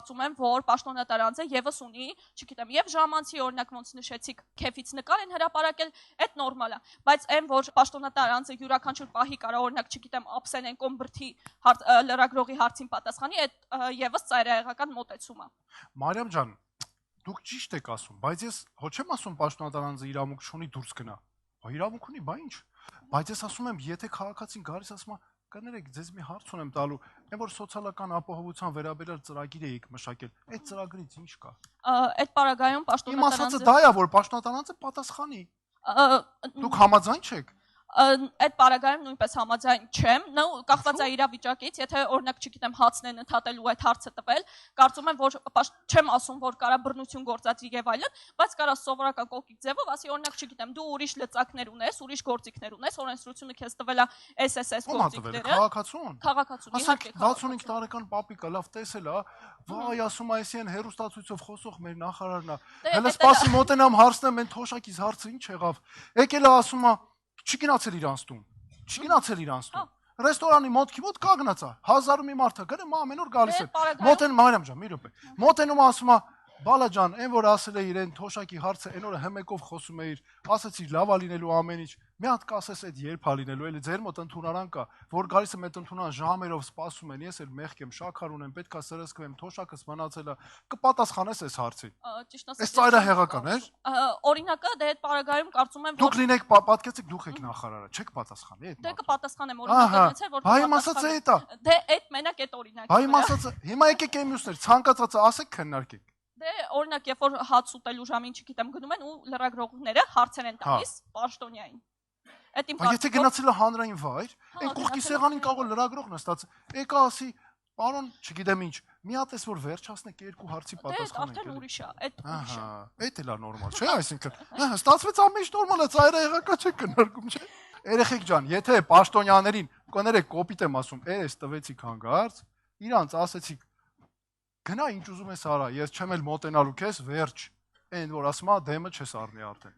Կարծում եմ, որ պաշտոնատար անձը եւս ունի, չգիտեմ, եւ ժամանցի օրինակ ոնց նշեցիք, քեֆից նկար են հրապարակել, այդ նորմալ է, բայց այն որ պաշտոնատար անձը յուրաքանչյուր պահի կարա օրինակ, չգիտեմ, ափսեն են կոմբրթի լրագրողի հարցին պատասխանի, այդ եւս ծայրահեղական մոտեցում է։ Մարիամ ջան, դուք ճիշտ եք ասում, բայց ես ոչ եմ ասում պաշտոնատար անձը իրավունք չունի դուրս գնա։ Բա իրավունք ունի, բա ինչ։ Բայց ես ասում եմ, եթե քաղաքացին գալիս ասում է, կներեք, ձեզ մի հարց ունեմ տալու, այն որ սոցիալական ապահովության վերաբերյալ ծրագիր եք մշակել, այդ ծրագրից ինչ կա։ Այդ պարագայում Իմ ասածը դա է, որ պաշտոնատար անձը պատասխանի։ Դուք համաձայն չեք։ Այդ պարագայում նույնպես համաձայն չեմ, կախված է իրավիճակից, եթե օրինակ չգիտեմ հացն են ընդհատելու այդ հարցը տվել, կարծում եմ որ չեմ ասում որ կարա բռնություն գործածի եւ այլն, բայց կարա սովորական կողքից ձևով ասի օրինակ չգիտեմ դու ուրիշ լծակներ ունես, ուրիշ գործիքներ ունես, օրենսդրությունը քեզ տվել է SSS գործիքները։ Քաղաքացուն։ Իհարկե 65 տարեկան պապիկա լավ տեսել է, վայ ասում այսին հերոստացույցով խոսող մեր նախարարն է։ Հələ սպասի մոտենամ հարցնեմ, այն թոշակից հարցը ինչ եղավ։ Եկել է ասում է չգնացել իրանց տուն, ռեստորանի մոտքի մոտ կանգնած է, 1000 մի մարդ է, գրեմ ամեն օր գալիս է, մոտեն Մարիամ ջան, մի րոպե, մոտենում ասում է, բալա ջան, այն որ ասել է իրեն թոշակի հարցը, այն օրը հմեկով խոսում էիր, ասեցիր լավ է լինելու ամեն ինչ, մի հատ կասես այդ երբ է լինելու, էլի ձեր մոտ ընդունարան կա, որ գալիս եմ այդ ընդունան ժամերով սպասում են, ես էլ մեղք եմ, շաքար ունեմ, պետքա սրսկվեմ, թոշակս մնացել է, կպատասխանես այս հարցին։ Այս ծայրահեղական է։ Օրինակը դե այդ պարագայում կարծում եմ դուք լինեք պատկեցեք դուք եք նախարարը, չեք պատասխանի այդ։ Դե կպատասխանեմ օրինակից էր որ Բայ ասածը է դա։ Դե այդ մենակ այդ օրինակը։ Բայ ասածը հիմա եկեք եմյուսներ ցանկացածը ասեք քննարկենք։ Դե օրինակ երբ որ հաց ուտելու ժամին չգիտեմ գնում են ու լրագրողները հարցեր են տալիս պաշտոնյային։ Այդ իմ Բայց եթե գնացել է հանրային վայր, այն կողքի սեղանին կարող լրագրող նստած, եկա ասի, պարոն, չգիտեմ ինչ, մի հատ էս որ վերջացնեք երկու հարցի պատասխանենք։ Դե արդեն ուրիշ է, այդ ուրիշ է։ Այդ էլ է նորմալ, չէ՞, այսինքն, ստացվեց ամեն ինչ նորմալ է, ծայրահեղական չէ կնարկում, չէ՞։ Երեխեք ջան, եթե պաշտոնյաներին, կներեք կոպիտ եմ ասում, էս տվեցիք հանգարց, իրանց ասեցիք գնա ինչ ուզում ես արա, ես չեմ էլ մոտենալու քեզ, վերջ։ Այն որ ասում է դեմը չես առնի արդեն։